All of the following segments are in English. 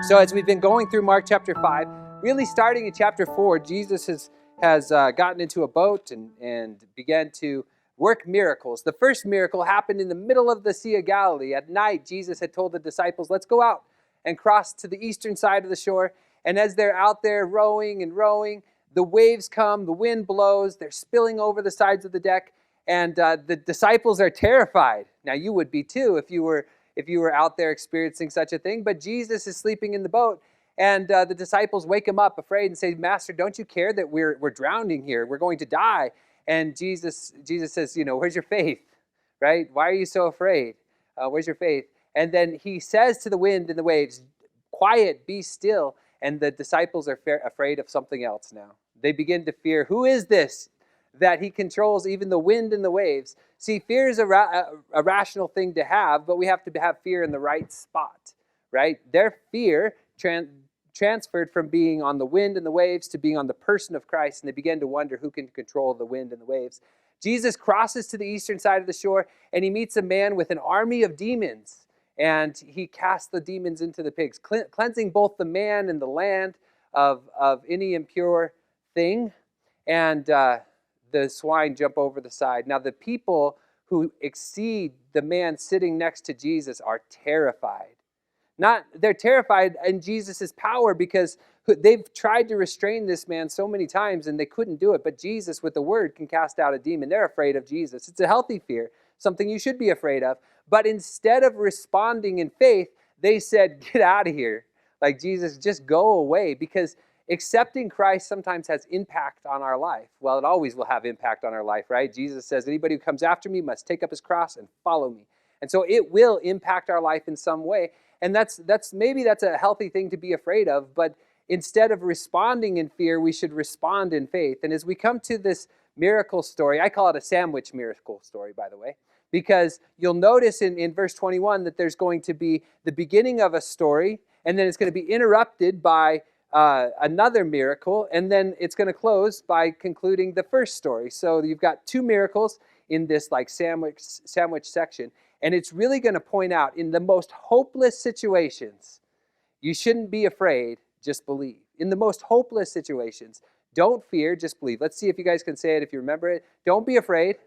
So as we've been going through Mark chapter 5, really starting in chapter 4, Jesus has gotten into a boat and began to work miracles. The first miracle happened in the middle of the Sea of Galilee. At night, Jesus had told the disciples, let's go out and cross to the eastern side of the shore. And as they're out there rowing and rowing, the waves come, the wind blows, they're spilling over the sides of the deck, and the disciples are terrified. Now you would be too if you were out there experiencing such a thing. But Jesus is sleeping in the boat, and the disciples wake him up afraid and say, Master, don't you care that we're drowning here? We're going to die. And Jesus says, where's your faith, right? Why are you so afraid? Where's your faith? And then he says to the wind and the waves, quiet, be still. And the disciples are afraid of something else now. They begin to fear, who is this that he controls even the wind and the waves? See, fear is a rational thing to have, but we have to have fear in the right spot, right? Their fear transferred from being on the wind and the waves to being on the person of Christ, and they began to wonder who can control the wind and the waves. Jesus crosses to the eastern side of the shore, and he meets a man with an army of demons, and he casts the demons into the pigs, cleansing both the man and the land of any impure thing, and the swine jump over the side. Now the people who exceed the man sitting next to Jesus are terrified. They're terrified in Jesus' power because they've tried to restrain this man so many times and they couldn't do it. But Jesus, with the word, can cast out a demon. They're afraid of Jesus. It's a healthy fear, something you should be afraid of. But instead of responding in faith, they said, get out of here. Like, Jesus, just go away, because accepting Christ sometimes has impact on our life. Well, it always will have impact on our life, right? Jesus says, anybody who comes after me must take up his cross and follow me. And so it will impact our life in some way. And that's a healthy thing to be afraid of, but instead of responding in fear, we should respond in faith. And as we come to this miracle story, I call it a sandwich miracle story, by the way, because you'll notice in verse 21 that there's going to be the beginning of a story, and then it's going to be interrupted by another miracle, and then it's going to close by concluding the first story. So you've got two miracles in this like sandwich section, and it's really going to point out in the most hopeless situations, you shouldn't be afraid, just believe. In the most hopeless situations, don't fear, just believe. Let's see if you guys can say it, if you remember it. Don't be afraid,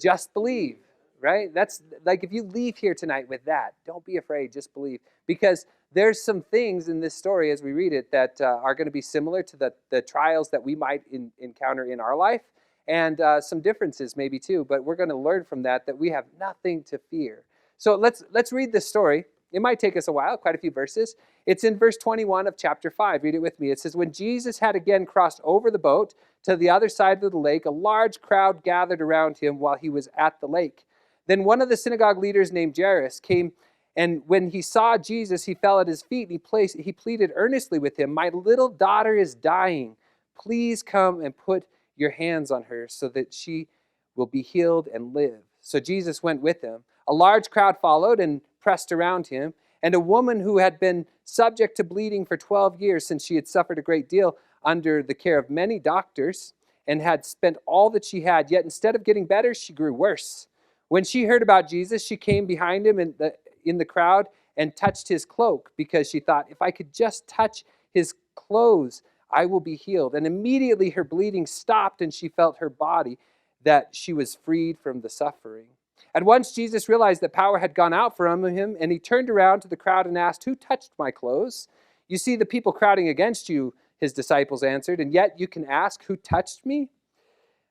just believe, right? That's like if you leave here tonight with that, don't be afraid, just believe. Because there's some things in this story as we read it that are going to be similar to the trials that we might encounter in our life, and some differences maybe too. But we're going to learn from that we have nothing to fear. So let's read this story. It might take us a while, quite a few verses. It's in verse 21 of chapter 5. Read it with me. It says, when Jesus had again crossed over the boat to the other side of the lake, a large crowd gathered around him while he was at the lake. Then one of the synagogue leaders named Jairus came, and when he saw Jesus, he fell at his feet, and he pleaded earnestly with him, my little daughter is dying. Please come and put your hands on her so that she will be healed and live. So Jesus went with them. A large crowd followed and pressed around him, and a woman who had been subject to bleeding for 12 years, since she had suffered a great deal under the care of many doctors and had spent all that she had, yet instead of getting better, she grew worse. When she heard about Jesus, she came behind him in the crowd and touched his cloak, because she thought, if I could just touch his clothes, I will be healed. And immediately her bleeding stopped, and she felt her body, that she was freed from the suffering. At once Jesus realized that power had gone out from him, and he turned around to the crowd and asked, who touched my clothes? You see the people crowding against you, his disciples answered, and yet you can ask, who touched me?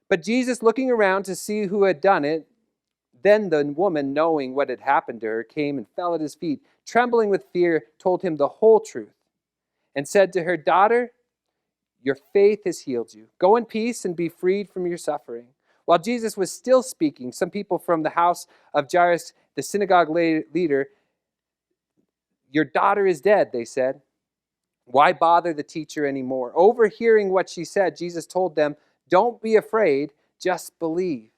But Jesus, looking around to see who had done it, then the woman, knowing what had happened to her, came and fell at his feet, trembling with fear, told him the whole truth, and said to her, daughter, your faith has healed you. Go in peace and be freed from your suffering. While Jesus was still speaking, some people from the house of Jairus, the synagogue leader, your daughter is dead, they said. Why bother the teacher anymore? Overhearing what she said, Jesus told them, don't be afraid, just believe.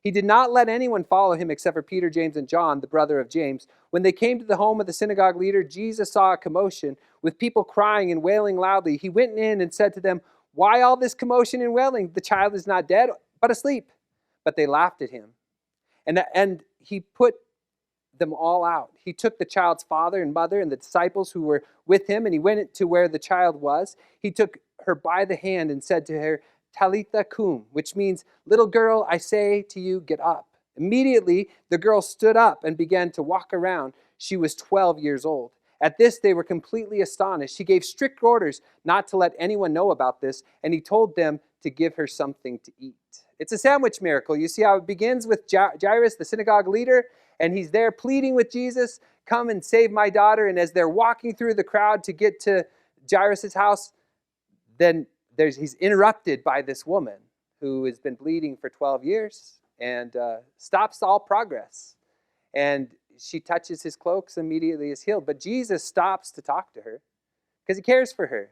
He did not let anyone follow him except for Peter, James, and John, the brother of James. When they came to the home of the synagogue leader, Jesus saw a commotion with people crying and wailing loudly. He went in and said to them, why all this commotion and wailing? The child is not dead, but asleep. But they laughed at him. And he put them all out. He took the child's father and mother and the disciples who were with him, and he went to where the child was. He took her by the hand and said to her, Talitha cum, which means, little girl, I say to you, get up. Immediately, the girl stood up and began to walk around. She was 12 years old. At this, they were completely astonished. He gave strict orders not to let anyone know about this, and he told them to give her something to eat. It's a sandwich miracle. You see how it begins with Jairus, the synagogue leader, and he's there pleading with Jesus, come and save my daughter. And as they're walking through the crowd to get to Jairus' house, then he's interrupted by this woman who has been bleeding for 12 years and stops all progress. And she touches his cloaks, immediately is healed. But Jesus stops to talk to her because he cares for her.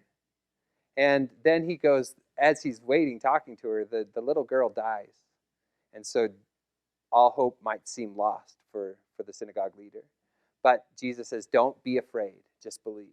And then he goes, as he's waiting, talking to her, the little girl dies. And so all hope might seem lost for the synagogue leader. But Jesus says, don't be afraid, just believe.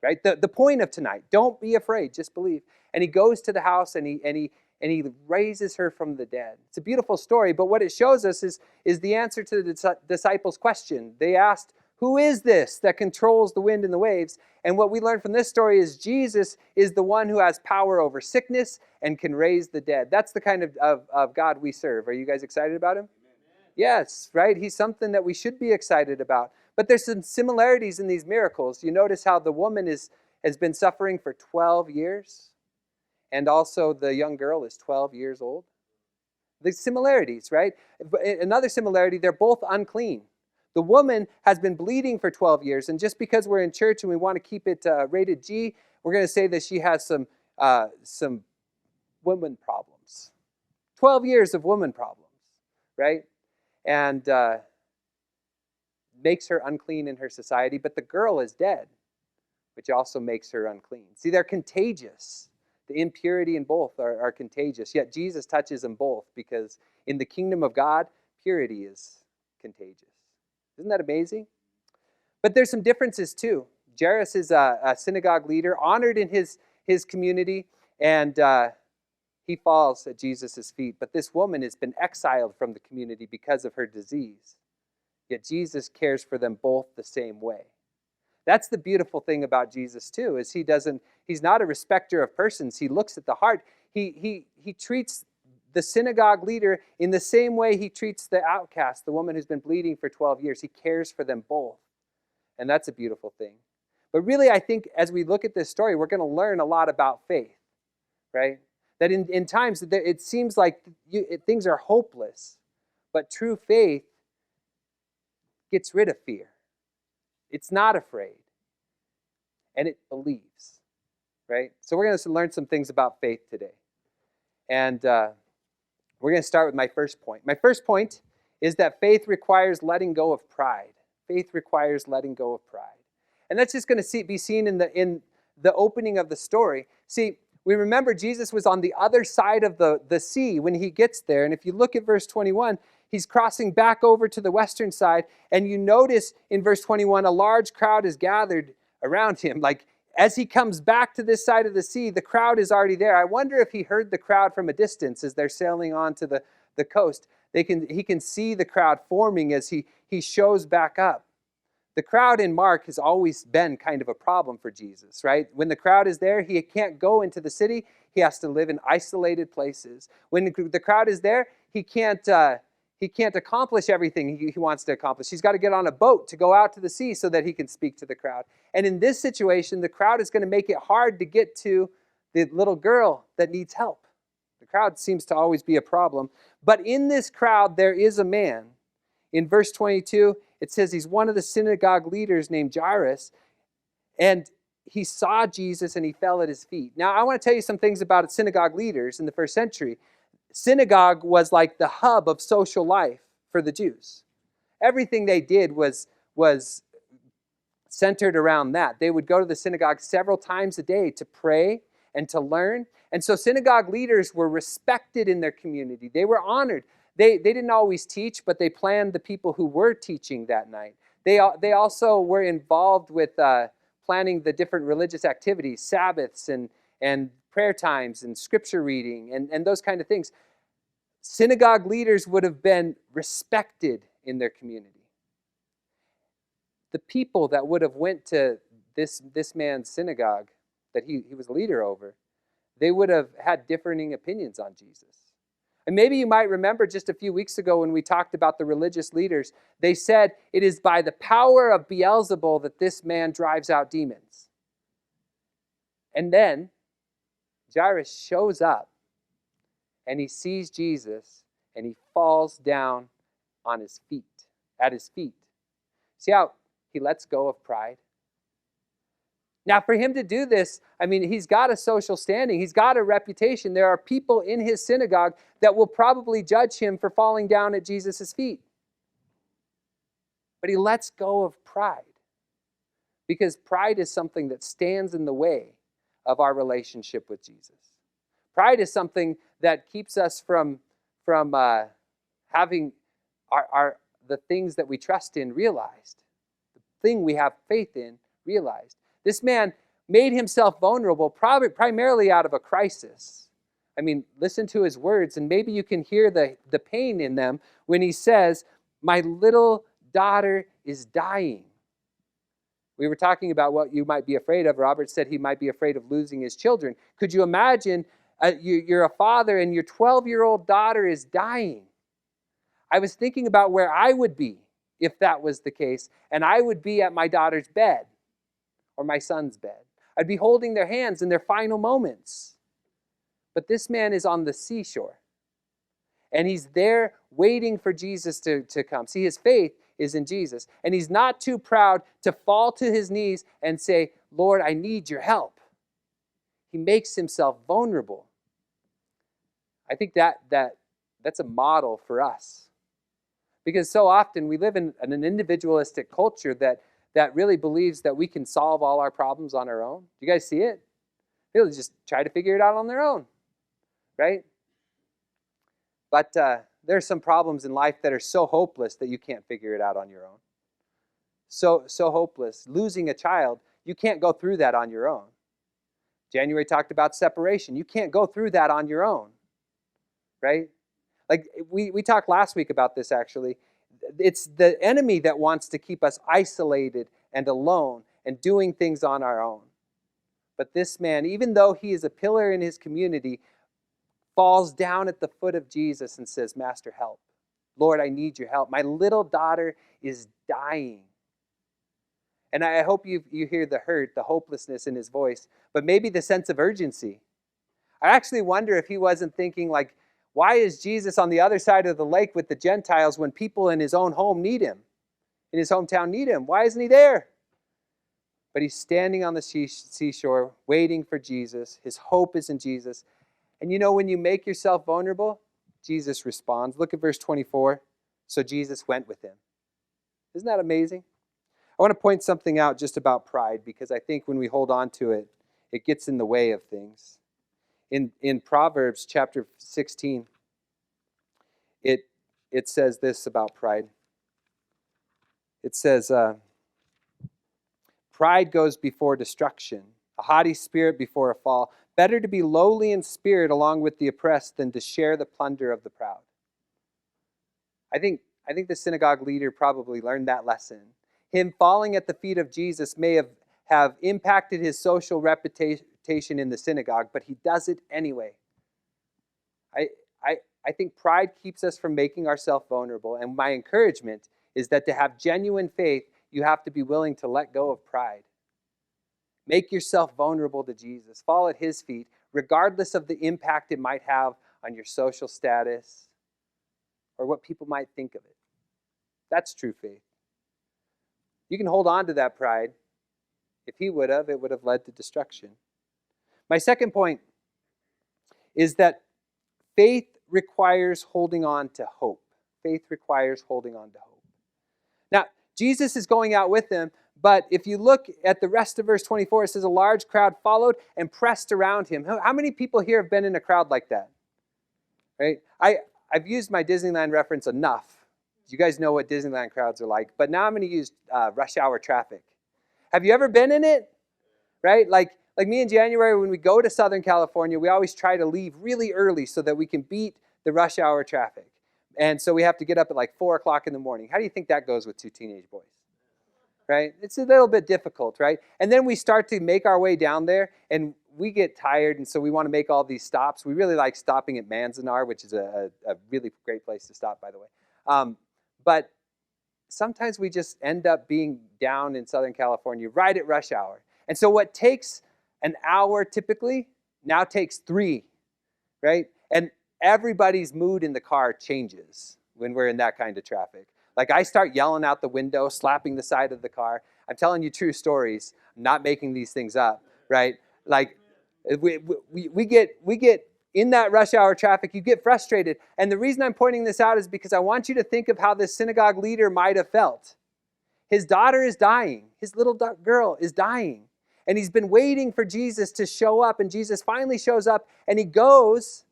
Right? The point of tonight, don't be afraid, just believe. And he goes to the house and he raises her from the dead. It's a beautiful story, but what it shows us is the answer to the disciples' question. They asked, who is this that controls the wind and the waves? And what we learn from this story is Jesus is the one who has power over sickness and can raise the dead. That's the kind of God we serve. Are you guys excited about him? Amen. Yes, right? He's something that we should be excited about. But there's some similarities in these miracles. You notice how the woman has been suffering for 12 years, and also the young girl is 12 years old. The similarities, right? Another similarity, they're both unclean. The woman has been bleeding for 12 years, and just because we're in church and we want to keep it rated G, we're going to say that she has some woman problems. 12 years of woman problems, right? And makes her unclean in her society, but the girl is dead, which also makes her unclean. See, they're contagious. The impurity in both are contagious, yet Jesus touches them both because in the kingdom of God, purity is contagious. Isn't that amazing? But there's some differences too. Jairus is a synagogue leader, honored in his community, and he falls at Jesus' feet. But this woman has been exiled from the community because of her disease. Yet Jesus cares for them both the same way. That's the beautiful thing about Jesus too, is he's not a respecter of persons. He looks at the heart. He treats the synagogue leader in the same way he treats the outcast, the woman who's been bleeding for 12 years. He cares for them both. And that's a beautiful thing. But really, I think as we look at this story, we're going to learn a lot about faith, right? That in times, it seems like things are hopeless, but true faith gets rid of fear. It's not afraid, and it believes, right? So we're going to learn some things about faith today. And we're going to start with my first point. My first point is that faith requires letting go of pride. Faith requires letting go of pride. And that's just going to be seen in the opening of the story. See, we remember Jesus was on the other side of the sea when he gets there. And if you look at verse 21, he's crossing back over to the western side. And you notice in verse 21, a large crowd is gathered around him. Like as he comes back to this side of the sea, the crowd is already there. I wonder if he heard the crowd from a distance as they're sailing onto the coast. He can see the crowd forming as he shows back up. The crowd in Mark has always been kind of a problem for Jesus, right? When the crowd is there, he can't go into the city. He has to live in isolated places. When the crowd is there, he can't accomplish everything he wants to accomplish. He's got to get on a boat to go out to the sea so that he can speak to the crowd. And in this situation, the crowd is going to make it hard to get to the little girl that needs help. The crowd seems to always be a problem. But in this crowd, there is a man. In verse 22, it says he's one of the synagogue leaders named Jairus, and he saw Jesus and he fell at his feet. Now, I want to tell you some things about synagogue leaders in the first century. Synagogue was like the hub of social life for the Jews. Everything they did was centered around that. They would go to the synagogue several times a day to pray and to learn. And so synagogue leaders were respected in their community. They were honored. They didn't always teach, but they planned the people who were teaching that night. They also were involved with planning the different religious activities, Sabbaths and prayer times and scripture reading and those kind of things. Synagogue leaders would have been respected in their community. the people that would have went to this man's synagogue that he was leader over, they would have had differing opinions on Jesus. And maybe you might remember just a few weeks ago when we talked about the religious leaders, they said it is by the power of Beelzebul that this man drives out demons. And then Jairus shows up and he sees Jesus and he falls down on his feet, at his feet. See how he lets go of pride? Now, for him to do this, I mean, he's got a social standing. He's got a reputation. There are people in his synagogue that will probably judge him for falling down at Jesus' feet. But he lets go of pride because pride is something that stands in the way of our relationship with Jesus. Pride is something that keeps us from having the things that we trust in realized, the thing we have faith in realized. This man made himself vulnerable primarily out of a crisis. I mean, listen to his words, and maybe you can hear the pain in them when he says, "My little daughter is dying." We were talking about what you might be afraid of. Robert said he might be afraid of losing his children. Could you imagine you're a father and your 12-year-old daughter is dying? I was thinking about where I would be if that was the case, and I would be at my daughter's bed or my son's bed. I'd be holding their hands in their final moments. But this man is on the seashore, and he's there waiting for Jesus to come. See, his faith is in Jesus, and he's not too proud to fall to his knees and say, "Lord, I need your help." He makes himself vulnerable. I think that's a model for us, because so often we live in an individualistic culture that really believes that we can solve all our problems on our own. Do you guys see it? People just try to figure it out on their own, right? But there are some problems in life that are so hopeless that you can't figure it out on your own. So hopeless. Losing a child, you can't go through that on your own. January talked about separation. You can't go through that on your own, right? Like we talked last week about this, actually. It's the enemy that wants to keep us isolated and alone and doing things on our own. But this man, even though he is a pillar in his community, falls down at the foot of Jesus and says, "Master, help. Lord, I need your help. My little daughter is dying." And I hope you hear the hurt, the hopelessness in his voice, but maybe the sense of urgency. I actually wonder if he wasn't thinking like, why is Jesus on the other side of the lake with the Gentiles when people in his own home need him, in his hometown need him? Why isn't he there? But he's standing on the seashore waiting for Jesus. His hope is in Jesus. And you know, when you make yourself vulnerable, Jesus responds. Look at verse 24. So Jesus went with him. Isn't that amazing? I want to point something out just about pride, because I think when we hold on to it, it gets in the way of things. In Proverbs chapter 16, it says this about pride. It says, "Pride goes before destruction, a haughty spirit before a fall. Better to be lowly in spirit along with the oppressed than to share the plunder of the proud." I think the synagogue leader probably learned that lesson. Him falling at the feet of Jesus may have impacted his social reputation in the synagogue, but he does it anyway. I think pride keeps us from making ourselves vulnerable, and my encouragement is that to have genuine faith, you have to be willing to let go of pride. Make yourself vulnerable to Jesus. Fall at his feet, regardless of the impact it might have on your social status or what people might think of it. That's true faith. You can hold on to that pride. If he would have, it would have led to destruction. My second point is that faith requires holding on to hope. Faith requires holding on to hope. Now, Jesus is going out with them, but if you look at the rest of verse 24, it says a large crowd followed and pressed around him. How many people here have been in a crowd like that? Right? I've used my Disneyland reference enough. You guys know what Disneyland crowds are like, but now I'm going to use rush hour traffic. Have you ever been in it? Right? Like me in January, when we go to Southern California, we always try to leave really early so that we can beat the rush hour traffic. And so we have to get up at like 4 o'clock in the morning. How do you think that goes with two teenage boys? right? It's a little bit difficult, right? And then we start to make our way down there, and we get tired, and so we want to make all these stops. We really like stopping at Manzanar, which is a really great place to stop, by the way. But sometimes we just end up being down in Southern California right at rush hour. And so what takes an hour typically now takes 3, right? And everybody's mood in the car changes when we're in that kind of traffic. Like I start yelling out the window, slapping the side of the car. I'm telling you true stories. I'm not making these things up, right? Like we get in that rush hour traffic, you get frustrated. And the reason I'm pointing this out is because I want you to think of how this synagogue leader might have felt. His daughter is dying. His little girl is dying. And he's been waiting for Jesus to show up, and Jesus finally shows up, and he goes,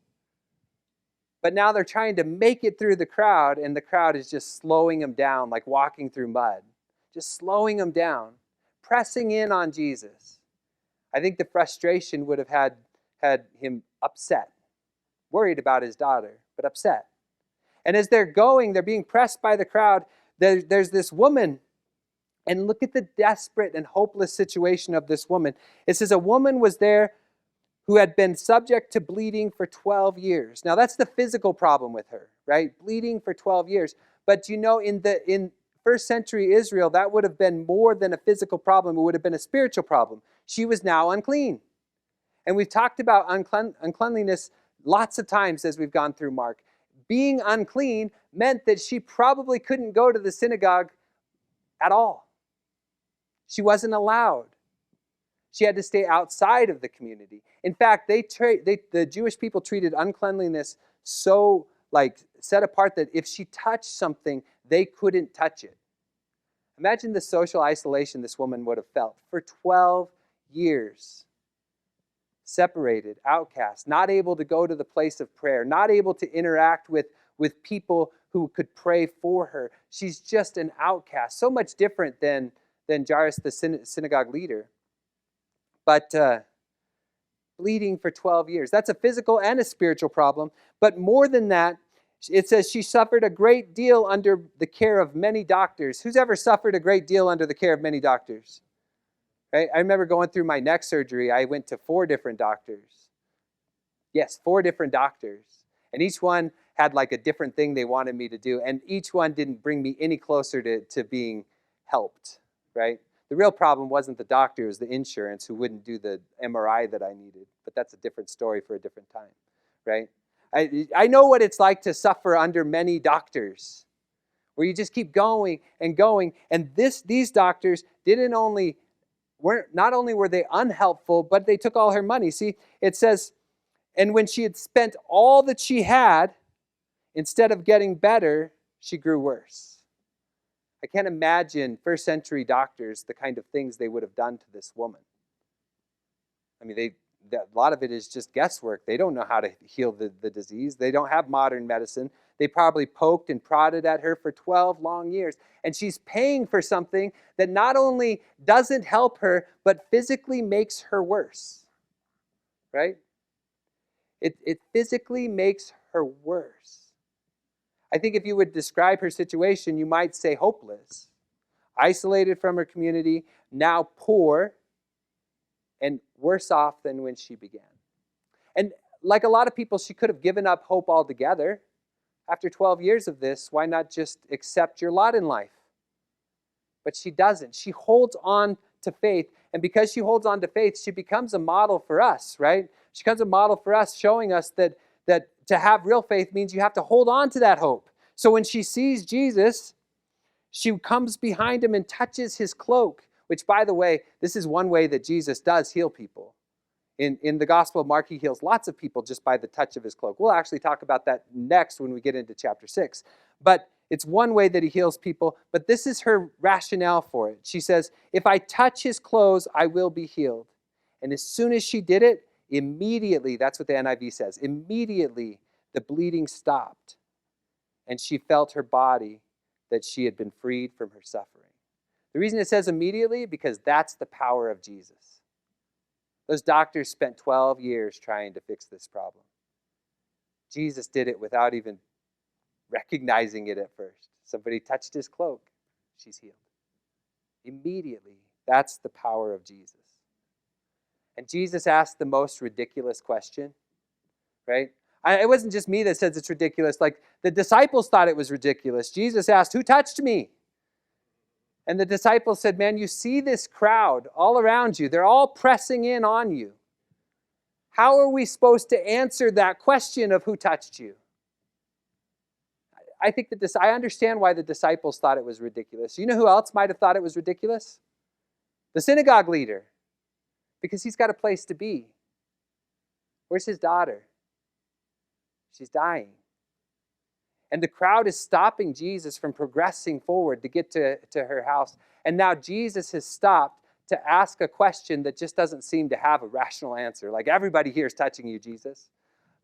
but now they're trying to make it through the crowd, and the crowd is just slowing him down like walking through mud, just slowing him down, pressing in on Jesus. I think the frustration would have had him upset, worried about his daughter, but upset. And as they're going, they're being pressed by the crowd. There's this woman, and look at the desperate and hopeless situation of this woman. It says a woman was there who had been subject to bleeding for 12 years. Now that's the physical problem with her, right? Bleeding for 12 years. But you know, in first century Israel, that would have been more than a physical problem. It would have been a spiritual problem. She was now unclean. And we've talked about uncleanliness lots of times as we've gone through Mark. Being unclean meant that she probably couldn't go to the synagogue at all. She wasn't allowed. She had to stay outside of the community. In fact, the Jewish people treated uncleanliness so set apart that if she touched something, they couldn't touch it. Imagine the social isolation this woman would have felt for 12 years. Separated, outcast, not able to go to the place of prayer, not able to interact with people who could pray for her. She's just an outcast, so much different than Jairus, the synagogue leader. But bleeding for 12 years. That's a physical and a spiritual problem. But more than that, it says she suffered a great deal under the care of many doctors. Who's ever suffered a great deal under the care of many doctors? Right? I remember going through my neck surgery. I went to 4 different doctors. Yes, 4 different doctors. And each one had like a different thing they wanted me to do. And each one didn't bring me any closer to being helped, right? The real problem wasn't the doctor, it was the insurance who wouldn't do the MRI that I needed. But that's a different story for a different time, right? I know what it's like to suffer under many doctors, where you just keep going and going. And these doctors not only were they unhelpful, but they took all her money. See, it says, and when she had spent all that she had, instead of getting better, she grew worse. I can't imagine first century doctors, the kind of things they would have done to this woman. I mean, a lot of it is just guesswork. They don't know how to heal the disease. They don't have modern medicine. They probably poked and prodded at her for 12 long years. And she's paying for something that not only doesn't help her, but physically makes her worse. Right? It physically makes her worse. I think if you would describe her situation, you might say hopeless, isolated from her community, now poor, and worse off than when she began. And like a lot of people, she could have given up hope altogether. After 12 years of this, why not just accept your lot in life? But she doesn't. She holds on to faith. And because she holds on to faith, she becomes a model for us, right? She becomes a model for us, showing us that to have real faith means you have to hold on to that hope. So when she sees Jesus, she comes behind him and touches his cloak, which, by the way, this is one way that Jesus does heal people. In the Gospel of Mark, he heals lots of people just by the touch of his cloak. We'll actually talk about that next when we get into chapter 6. But it's one way that he heals people, but this is her rationale for it. She says, if I touch his clothes, I will be healed. And as soon as she did it, immediately, that's what the NIV says, immediately the bleeding stopped. And she felt her body that she had been freed from her suffering. The reason it says immediately, because that's the power of Jesus. Those doctors spent 12 years trying to fix this problem. Jesus did it without even recognizing it at first. Somebody touched his cloak, she's healed. Immediately, that's the power of Jesus. And Jesus asked the most ridiculous question, right? It wasn't just me that says it's ridiculous. Like, the disciples thought it was ridiculous. Jesus asked, "Who touched me?" And the disciples said, "Man, you see this crowd all around you. They're all pressing in on you. How are we supposed to answer that question of who touched you?" I think I understand why the disciples thought it was ridiculous. You know who else might have thought it was ridiculous? The synagogue leader, because he's got a place to be. Where's his daughter? She's dying. And the crowd is stopping Jesus from progressing forward to get to her house. And now Jesus has stopped to ask a question that just doesn't seem to have a rational answer. Like, everybody here is touching you, Jesus.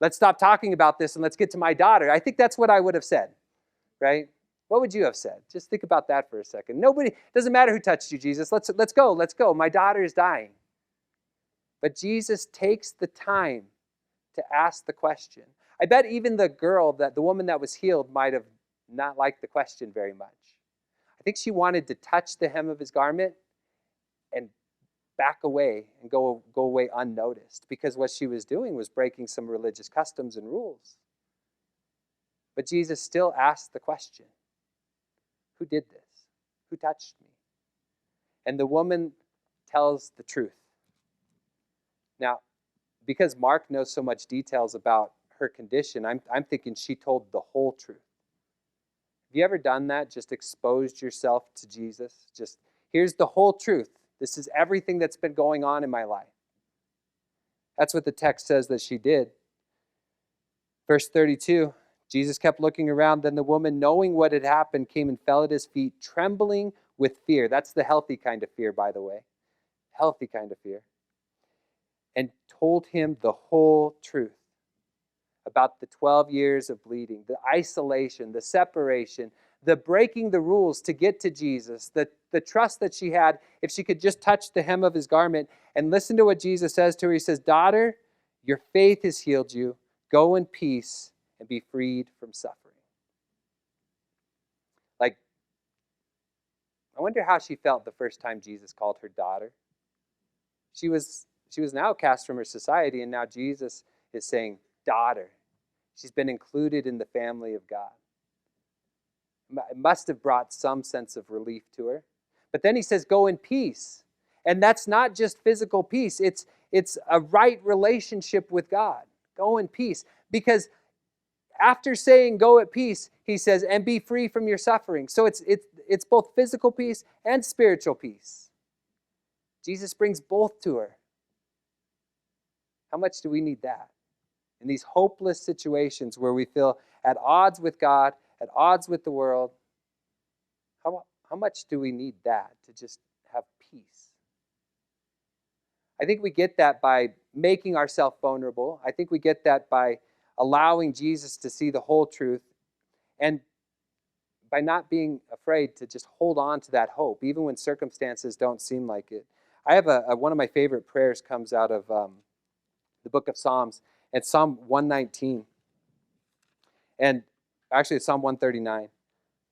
Let's stop talking about this and let's get to my daughter. I think that's what I would have said, right? What would you have said? Just think about that for a second. Doesn't matter who touched you, Jesus. Let's go. My daughter is dying. But Jesus takes the time to ask the question. I bet even the woman that was healed might have not liked the question very much. I think she wanted to touch the hem of his garment and back away and go away unnoticed, because what she was doing was breaking some religious customs and rules. But Jesus still asked the question, who did this? Who touched me? And the woman tells the truth. Now, because Mark knows so much details about her condition, I'm thinking she told the whole truth. Have you ever done that? Just exposed yourself to Jesus? Just, here's the whole truth. This is everything that's been going on in my life. That's what the text says that she did. Verse 32, Jesus kept looking around. Then the woman, knowing what had happened, came and fell at his feet, trembling with fear. That's the healthy kind of fear, by the way. Healthy kind of fear. And told him the whole truth about the 12 years of bleeding, the isolation, the separation, the breaking the rules to get to Jesus, the trust that she had if she could just touch the hem of his garment. And listen to what Jesus says to her. He says, "Daughter, your faith has healed you. Go in peace and be freed from suffering." Like, I wonder how she felt the first time Jesus called her daughter. She was an outcast from her society, and now Jesus is saying, daughter. She's been included in the family of God. It must have brought some sense of relief to her. But then he says, go in peace. And that's not just physical peace. It's a right relationship with God. Go in peace. Because after saying go at peace, he says, and be free from your suffering. So it's both physical peace and spiritual peace. Jesus brings both to her. How much do we need that? In these hopeless situations where we feel at odds with God, at odds with the world, how much do we need that to just have peace? I think we get that by making ourselves vulnerable. I think we get that by allowing Jesus to see the whole truth, and by not being afraid to just hold on to that hope, even when circumstances don't seem like it. I have one of my favorite prayers comes out of the book of Psalms. It's Psalm 119. And actually, it's Psalm 139.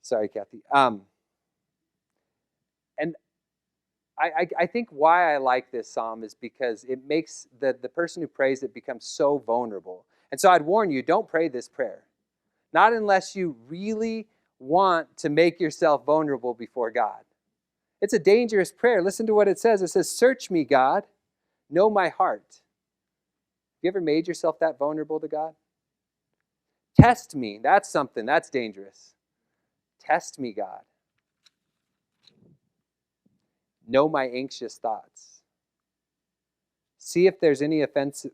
Sorry, Kathy. And I think why I like this psalm is because it makes the person who prays it become so vulnerable. And so I'd warn you, don't pray this prayer. Not unless you really want to make yourself vulnerable before God. It's a dangerous prayer. Listen to what it says. It says, "Search me, God. Know my heart." You ever made yourself that vulnerable to God? Test me. That's something. That's dangerous. Test me, God. Know my anxious thoughts. See if there's any offense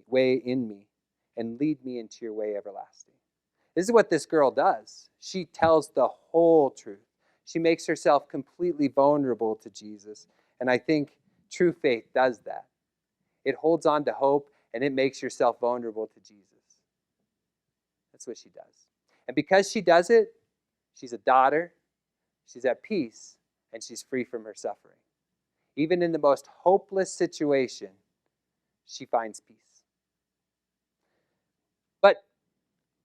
way in me, and lead me into your way everlasting. This is what this girl does. She tells the whole truth. She makes herself completely vulnerable to Jesus. And I think true faith does that. It holds on to hope, and it makes yourself vulnerable to Jesus. That's what she does. And because she does it, she's a daughter, she's at peace, and she's free from her suffering. Even in the most hopeless situation, she finds peace. But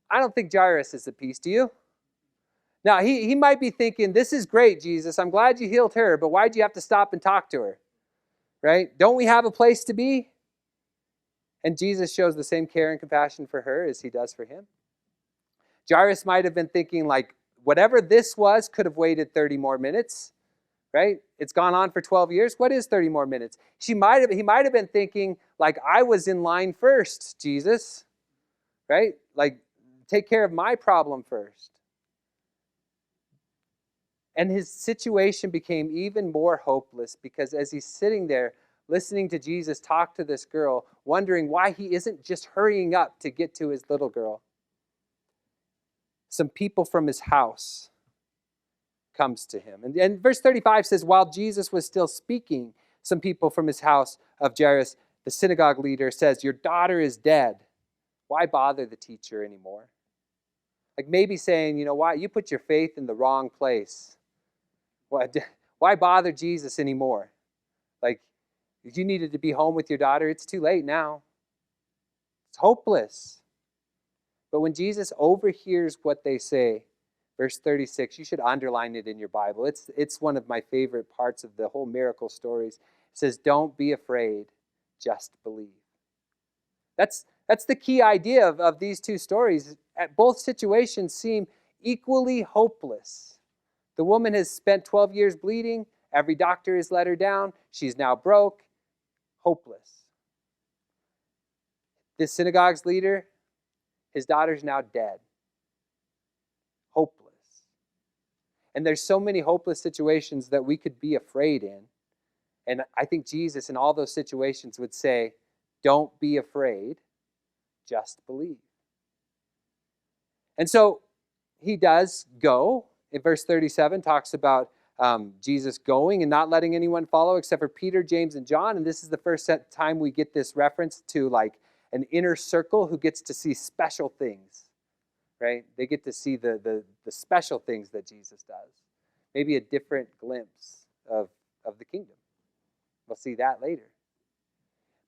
I don't think Jairus is at peace, do you? Now, he might be thinking, this is great, Jesus. I'm glad you healed her, but why'd you have to stop and talk to her? Right? Don't we have a place to be? And Jesus shows the same care and compassion for her as he does for him. Jairus might have been thinking, like, whatever this was could have waited 30 more minutes, right? It's gone on for 12 years. What is 30 more minutes? He might have been thinking, like, I was in line first, Jesus, right? Like, take care of my problem first. And his situation became even more hopeless because as he's sitting there listening to Jesus talk to this girl, wondering why he isn't just hurrying up to get to his little girl, some people from his house comes to him. And verse 35 says, while Jesus was still speaking, some people from his house of Jairus, the synagogue leader, says, your daughter is dead. Why bother the teacher anymore? Like maybe saying, you know why? You put your faith in the wrong place. Why bother Jesus anymore? Like, if you needed to be home with your daughter, it's too late now. It's hopeless. But when Jesus overhears what they say, verse 36, you should underline it in your Bible. It's one of my favorite parts of the whole miracle stories. It says, don't be afraid, just believe. That's the key idea of these two stories. At both situations seem equally hopeless. The woman has spent 12 years bleeding. Every doctor has let her down. She's now broke, hopeless. This synagogue's leader, his daughter's now dead, hopeless. And there's so many hopeless situations that we could be afraid in. And I think Jesus in all those situations would say, don't be afraid, just believe. And so he does go. In verse 37 talks about Jesus going and not letting anyone follow except for Peter, James, and John. And this is the first time we get this reference to like an inner circle who gets to see special things, right? They get to see the special things that Jesus does. Maybe a different glimpse of the kingdom. We'll see that later.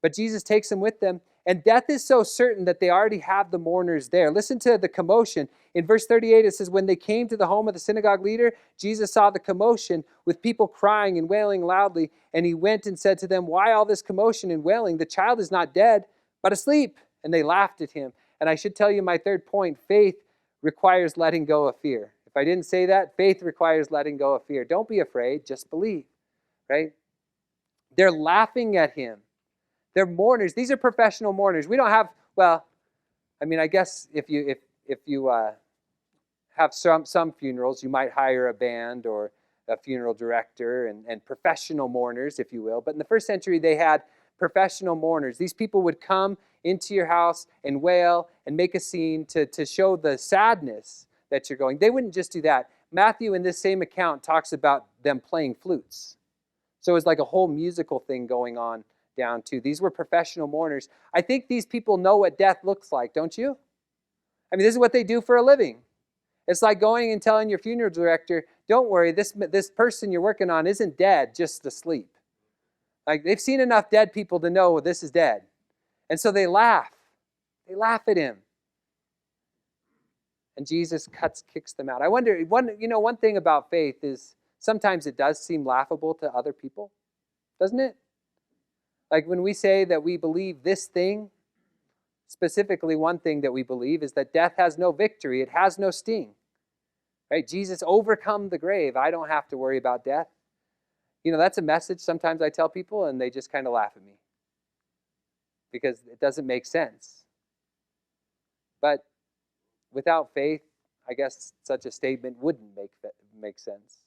But Jesus takes them with them, and death is so certain that they already have the mourners there. Listen to the commotion. In verse 38, it says, when they came to the home of the synagogue leader, Jesus saw the commotion with people crying and wailing loudly, and he went and said to them, why all this commotion and wailing? The child is not dead, but asleep. And they laughed at him. And I should tell you my third point, faith requires letting go of fear. If I didn't say that, faith requires letting go of fear. Don't be afraid, just believe, right? They're laughing at him. They're mourners. These are professional mourners. We don't have, well, I mean, I guess if you have some funerals, you might hire a band or a funeral director and professional mourners, if you will. But in the first century, they had professional mourners. These people would come into your house and wail and make a scene to show the sadness that you're going. They wouldn't just do that. Matthew, in this same account, talks about them playing flutes. So it's like a whole musical thing going on down too. These were professional mourners. I think these people know what death looks like, don't you? I mean, this is what they do for a living. It's like going and telling your funeral director, don't worry, this person you're working on isn't dead, just asleep. Like they've seen enough dead people to know this is dead. And so they laugh. They laugh at him. And Jesus kicks them out. I wonder, one thing about faith is sometimes it does seem laughable to other people, doesn't it? Like when we say that we believe this thing, specifically one thing that we believe is that death has no victory. It has no sting. Right? Jesus overcome the grave. I don't have to worry about death. That's a message sometimes I tell people and they just kind of laugh at me because it doesn't make sense. But without faith, I guess such a statement wouldn't make sense.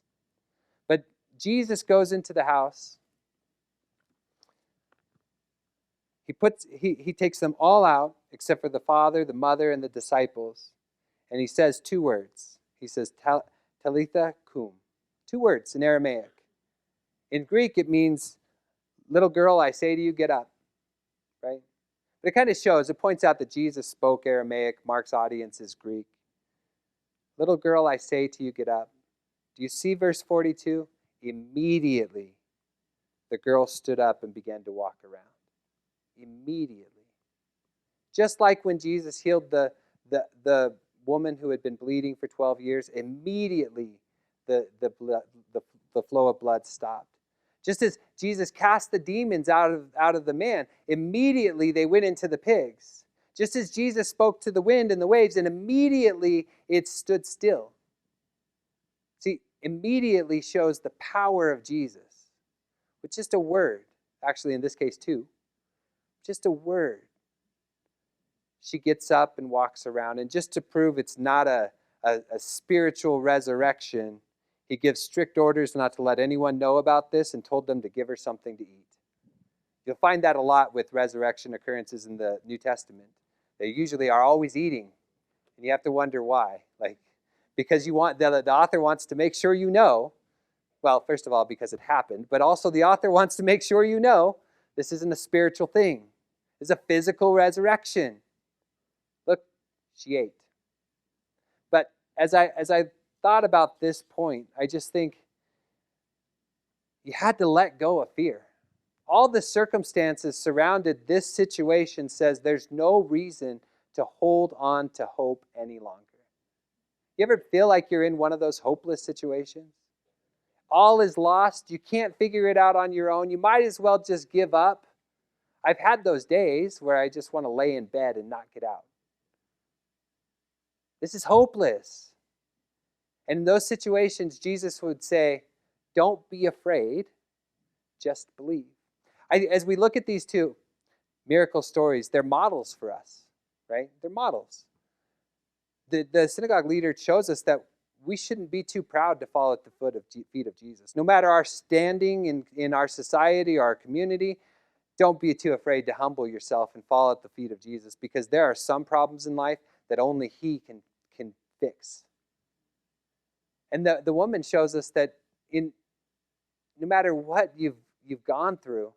But Jesus goes into the house. He takes them all out except for the father, the mother, and the disciples. And he says two words. He says, Talitha cum. 2 words in Aramaic. In Greek, it means, little girl, I say to you, get up. Right? But it kind of shows, it points out that Jesus spoke Aramaic. Mark's audience is Greek. Little girl, I say to you, get up. Do you see verse 42? Immediately, the girl stood up and began to walk around. Immediately. Just like when Jesus healed the woman who had been bleeding for 12 years, immediately the flow of blood stopped. Just as Jesus cast the demons out of the man, immediately they went into the pigs. Just as Jesus spoke to the wind and the waves, and immediately it stood still. See, immediately shows the power of Jesus. With just a word, actually in this case two, just a word. She gets up and walks around. And just to prove it's not a spiritual resurrection, he gives strict orders not to let anyone know about this and told them to give her something to eat. You'll find that a lot with resurrection occurrences in the New Testament. They usually are always eating. And you have to wonder why. Because the author wants to make sure you know. Well, first of all, because it happened. But also the author wants to make sure you know this isn't a spiritual thing. It's a physical resurrection. Look, she ate. But as I thought about this point, I just think you had to let go of fear. All the circumstances surrounded this situation says there's no reason to hold on to hope any longer. You ever feel like you're in one of those hopeless situations? All is lost. You can't figure it out on your own. You might as well just give up. I've had those days where I just want to lay in bed and not get out. This is hopeless. And in those situations, Jesus would say, don't be afraid, just believe. As we look at these two miracle stories, they're models for us, right? They're models. The synagogue leader shows us that we shouldn't be too proud to fall at the feet of Jesus. No matter our standing in our society or our community, don't be too afraid to humble yourself and fall at the feet of Jesus, because there are some problems in life that only he can fix. And the woman shows us that no matter what you've gone through,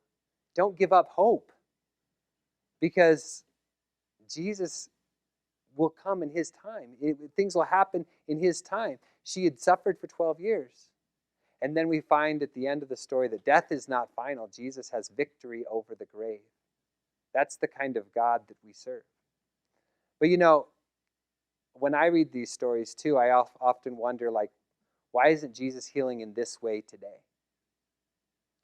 don't give up hope, because Jesus will come in his time. Things will happen in his time. She had suffered for 12 years. And then we find at the end of the story that death is not final. Jesus has victory over the grave. That's the kind of God that we serve. But when I read these stories too, I often wonder, why isn't Jesus healing in this way today?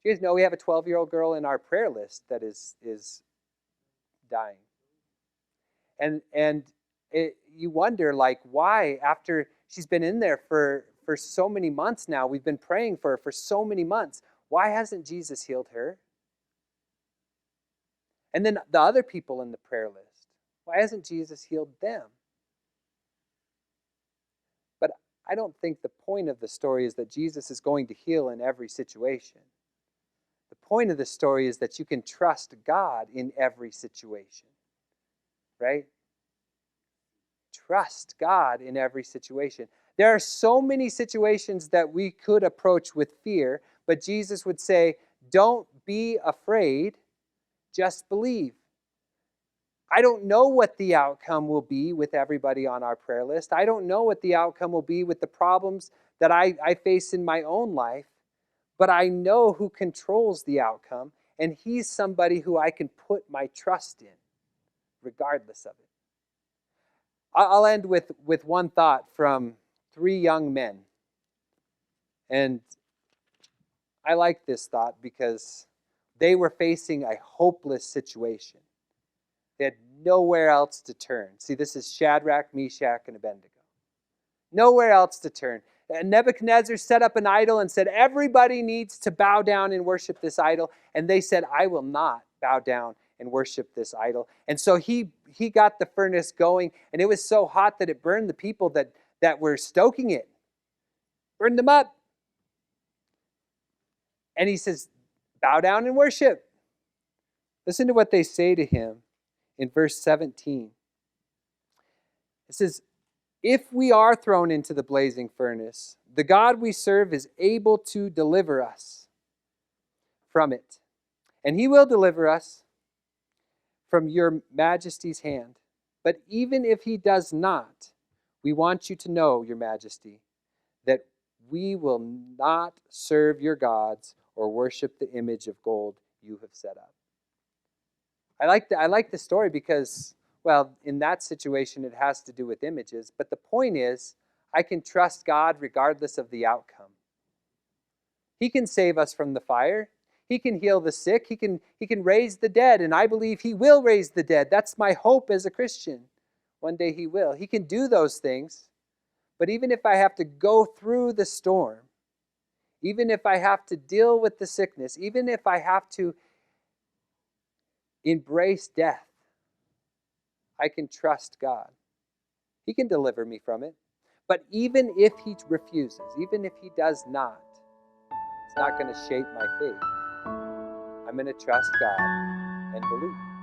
Do you guys know we have a 12-year-old girl in our prayer list that is dying? And you wonder, why, after she's been in there for so many months now, we've been praying for her for so many months, why hasn't Jesus healed her? And then the other people in the prayer list, why hasn't Jesus healed them? But I don't think the point of the story is that Jesus is going to heal in every situation. The point of the story is that you can trust God in every situation, right? Trust God in every situation. There are so many situations that we could approach with fear, but Jesus would say, don't be afraid, just believe. I don't know what the outcome will be with everybody on our prayer list. I don't know what the outcome will be with the problems that I face in my own life, but I know who controls the outcome, and he's somebody who I can put my trust in, regardless of it. I'll end with one thought from 3 young men. And I like this thought because they were facing a hopeless situation. They had nowhere else to turn. See, this is Shadrach, Meshach, and Abednego. Nowhere else to turn. And Nebuchadnezzar set up an idol and said, everybody needs to bow down and worship this idol. And they said, I will not bow down and worship this idol. And so he got the furnace going, and it was so hot that it burned the people that were stoking it. Burned them up. And he says, bow down and worship. Listen to what they say to him in verse 17. It says, if we are thrown into the blazing furnace, the God we serve is able to deliver us from it. And he will deliver us from your majesty's hand. But even if he does not, we want you to know, your majesty, that we will not serve your gods or worship the image of gold you have set up. I like the story because Well, in that situation, it has to do with images. But the point is, I can trust God regardless of the outcome. He can save us from the fire. He can heal the sick. He can raise the dead. And I believe He will raise the dead. That's my hope as a Christian. One day He will. He can do those things. But even if I have to go through the storm, even if I have to deal with the sickness, even if I have to embrace death, I can trust God. He can deliver me from it. But even if He refuses, even if He does not, it's not going to shape my faith. I'm going to trust God and believe.